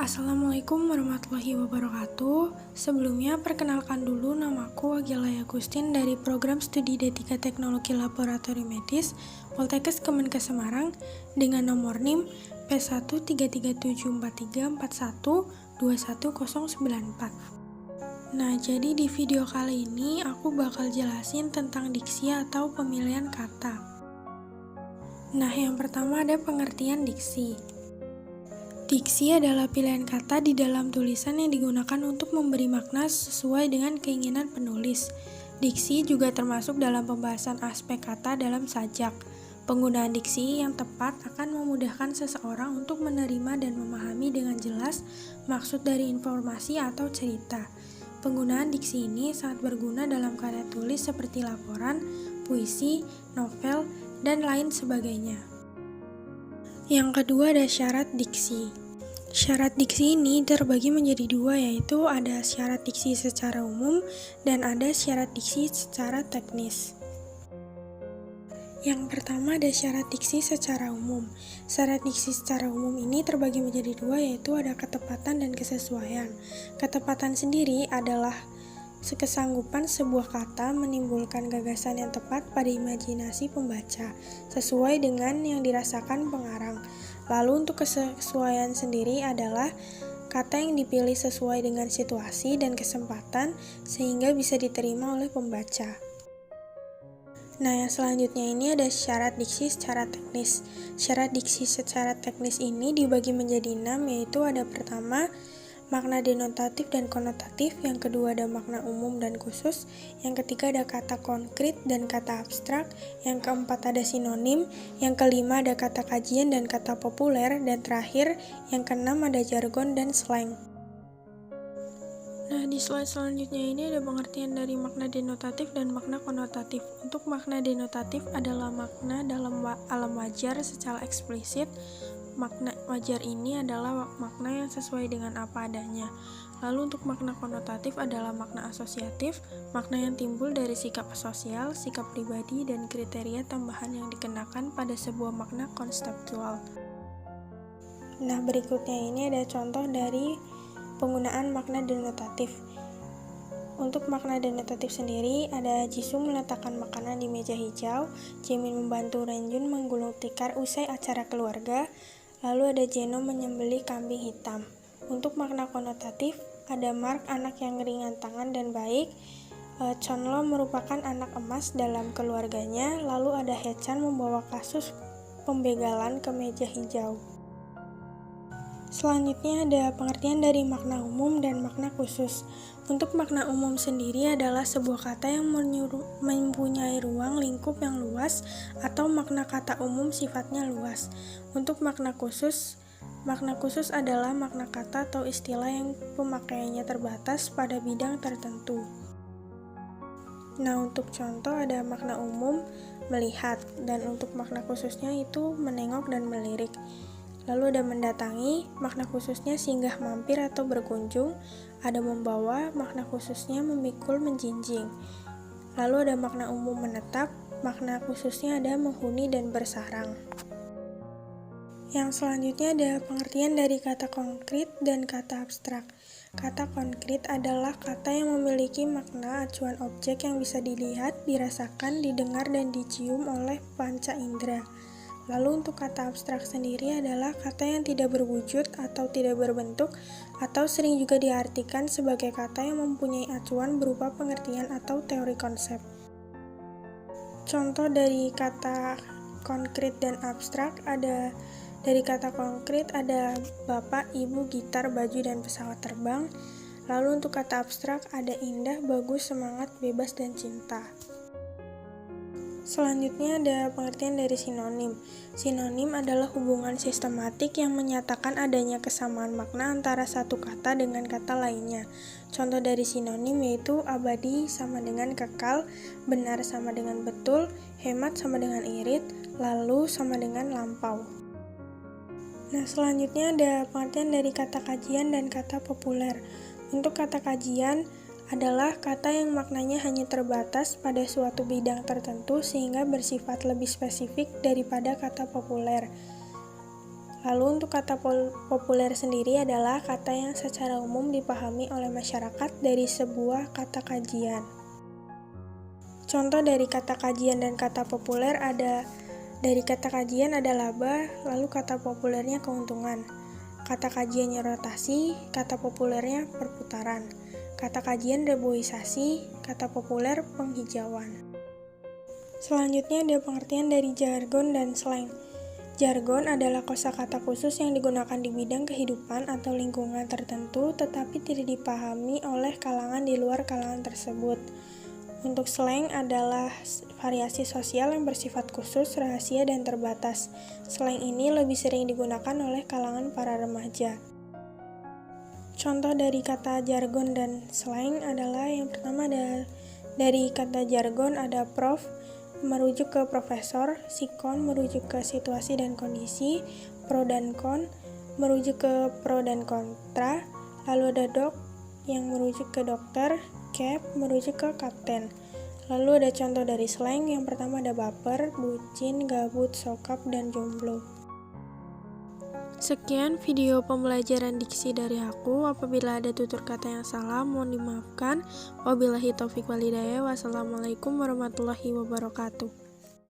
Assalamualaikum warahmatullahi wabarakatuh. Sebelumnya, perkenalkan dulu namaku Agila Agustin dari Program Studi D3 Teknologi Laboratori Medis Poltekkes Kemenkes Semarang dengan nomor NIM P1337441210094. Nah, jadi di video kali ini aku bakal jelasin tentang diksi atau pemilihan kata. Nah, yang pertama ada pengertian diksi. Diksi adalah pilihan kata di dalam tulisan yang digunakan untuk memberi makna sesuai dengan keinginan penulis. Diksi juga termasuk dalam pembahasan aspek kata dalam sajak. Penggunaan diksi yang tepat akan memudahkan seseorang untuk menerima dan memahami dengan jelas maksud dari informasi atau cerita. Penggunaan diksi ini sangat berguna dalam karya tulis seperti laporan, puisi, novel, dan lain sebagainya. Yang kedua ada syarat diksi. Syarat diksi ini terbagi menjadi dua, yaitu ada syarat diksi secara umum dan ada syarat diksi secara teknis. Yang pertama ada syarat diksi secara umum. Syarat diksi secara umum ini terbagi menjadi dua, yaitu ada ketepatan dan kesesuaian. Ketepatan sendiri adalah kesanggupan sebuah kata menimbulkan gagasan yang tepat pada imajinasi pembaca, sesuai dengan yang dirasakan pengarang. Lalu untuk kesesuaian sendiri adalah kata yang dipilih sesuai dengan situasi dan kesempatan sehingga bisa diterima oleh pembaca. Nah, yang selanjutnya ini ada syarat diksi secara teknis. Syarat diksi secara teknis ini dibagi menjadi 6, yaitu ada pertama, makna denotatif dan konotatif, yang kedua ada makna umum dan khusus, yang ketiga ada kata konkret dan kata abstrak, yang keempat ada sinonim, yang kelima ada kata kajian dan kata populer, dan terakhir yang keenam ada jargon dan slang. Nah, di slide selanjutnya ini ada pengertian dari makna denotatif dan makna konotatif. Untuk makna denotatif adalah makna dalam alam wajar secara eksplisit. Makna wajar ini adalah makna yang sesuai dengan apa adanya. Lalu untuk makna konotatif adalah makna asosiatif, makna yang timbul dari sikap sosial, sikap pribadi, dan kriteria tambahan yang dikenakan pada sebuah makna konseptual. Nah, berikutnya ini ada contoh dari penggunaan makna denotatif. Untuk makna denotatif sendiri ada Jisung meletakkan makanan di meja hijau, Jaemin membantu Renjun menggulung tikar usai acara keluarga, lalu ada Jeno menyembelih kambing hitam. Untuk makna konotatif ada Mark anak yang ringan tangan dan baik, Chonlo merupakan anak emas dalam keluarganya, lalu ada Hechan membawa kasus pembegalan ke meja hijau. Selanjutnya ada pengertian dari makna umum dan makna khusus. Untuk makna umum sendiri adalah sebuah kata yang mempunyai ruang lingkup yang luas atau makna kata umum sifatnya luas. Untuk makna khusus adalah makna kata atau istilah yang pemakaiannya terbatas pada bidang tertentu. Nah, untuk contoh ada makna umum melihat, dan untuk makna khususnya itu menengok dan melirik. Lalu ada mendatangi, makna khususnya singgah mampir atau berkunjung, ada membawa, makna khususnya memikul menjinjing. Lalu ada makna umum menetap, makna khususnya ada menghuni dan bersarang. Yang selanjutnya ada pengertian dari kata konkret dan kata abstrak. Kata konkret adalah kata yang memiliki makna acuan objek yang bisa dilihat, dirasakan, didengar, dan dicium oleh panca indera. Lalu untuk kata abstrak sendiri adalah kata yang tidak berwujud atau tidak berbentuk, atau sering juga diartikan sebagai kata yang mempunyai acuan berupa pengertian atau teori konsep. Contoh dari kata konkret dan abstrak ada dari kata konkret ada bapak, ibu, gitar, baju, dan pesawat terbang. Lalu untuk kata abstrak ada indah, bagus, semangat, bebas, dan cinta. Selanjutnya ada pengertian dari sinonim. Sinonim adalah hubungan sistematik yang menyatakan adanya kesamaan makna antara satu kata dengan kata lainnya. Contoh dari sinonim yaitu abadi sama dengan kekal, benar sama dengan betul, hemat sama dengan irit, lalu sama dengan lampau. Nah, selanjutnya ada pengertian dari kata kajian dan kata populer. Untuk kata kajian adalah kata yang maknanya hanya terbatas pada suatu bidang tertentu sehingga bersifat lebih spesifik daripada kata populer. Lalu untuk kata populer sendiri adalah kata yang secara umum dipahami oleh masyarakat dari sebuah kata kajian. Contoh dari kata kajian dan kata populer dari kata kajian ada laba, lalu kata populernya keuntungan. Kata kajiannya rotasi, kata populernya perputaran. Kata kajian reboisasi, kata populer penghijauan. Selanjutnya ada pengertian dari jargon dan slang. Jargon adalah kosakata khusus yang digunakan di bidang kehidupan atau lingkungan tertentu tetapi tidak dipahami oleh kalangan di luar kalangan tersebut. Untuk slang adalah variasi sosial yang bersifat khusus, rahasia, dan terbatas. Slang ini lebih sering digunakan oleh kalangan para remaja. Contoh dari kata jargon dan slang adalah yang pertama dari kata jargon ada prof, merujuk ke profesor, sikon merujuk ke situasi dan kondisi, pro dan kon merujuk ke pro dan kontra, lalu ada dok yang merujuk ke dokter, cap merujuk ke kapten. Lalu ada contoh dari slang, yang pertama ada baper, bucin, gabut, sokap, dan jomblo. Sekian video pembelajaran diksi dari aku. Apabila ada tutur kata yang salah, mohon dimaafkan. Wabillahi taufiq walhidayah. Wassalamualaikum warahmatullahi wabarakatuh.